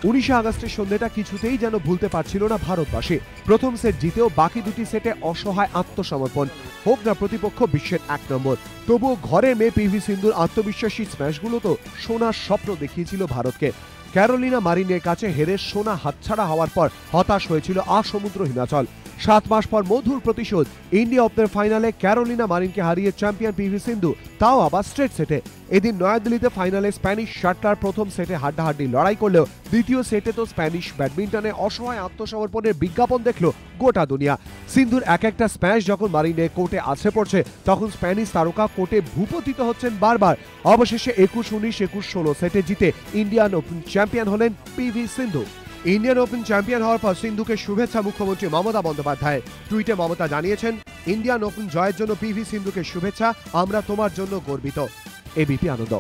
19 আগস্টের সন্ধ্যাটা কিছুতেই যেন ভুলতে পারছিল না ভারতবাসী। প্রথম সেট জিতেও বাকি দুটি সেটে অসহায় আত্মসমর্পণ, হোক না প্রতিপক্ষ বিশ্বের 1 নম্বর। তবুও ঘরের মেয়ে পিভি সিন্ধুর আত্মবিশ্বাসী স্ম্যাশগুলো তো সোনার স্বপ্ন দেখিয়েছিল ভারতকে। ক্যারোলিনা মারিনের কাছে হেরে সোনা হাতছাড়া হওয়ার পর হতাশ হয়েছিল সমুদ্র হিমাচল। 7 মাস পর মধুর প্রতিশোধ। ইন্ডিয়া ওপেনের ফাইনালে ক্যারোলিনা মারিনকে হারিয়ে চ্যাম্পিয়ন পিভি সিন্ধু, তাও আবার স্ট্রেট সেটে। এদিন নয়াদিল্লিতে ফাইনালে স্প্যানিশ শাটলার প্রথম সেটে হাড্ডাহাড্ডি লড়াই করলেও দ্বিতীয় সেটে তো স্প্যানিশ ব্যাডমিন্টনে অসহায় আত্মসমর্পণের বিজ্ঞাপন দেখল গোটা দুনিয়া। সিন্ধুর এক একটা স্ম্যাশ যখন মারিনে কোর্টে আছড়ে পড়ছে, তখন স্প্যানিশ তারকা কোর্টে ভূপতিত হচ্ছেন বারবার। অবশেষে 21-19, 21-16 সেটে জিতে ইন্ডিয়ান ওপেন চ্যাম্পিয়ন হলেন পিভি সিন্ধু। ইন্ডিয়ান ওপেন চ্যাম্পিয়ন হওয়ার পর সিন্ধুকে শুভেচ্ছা মুখ্যমন্ত্রী মমতা বন্দ্যোপাধ্যায়। টুইটে মমতা জানিয়েছেন, ইন্ডিয়ান ওপেন জয়ের জন্য পিভি সিন্ধুকে শুভেচ্ছা, আমরা তোমার জন্য গর্বিত। এবিপি আনন্দ।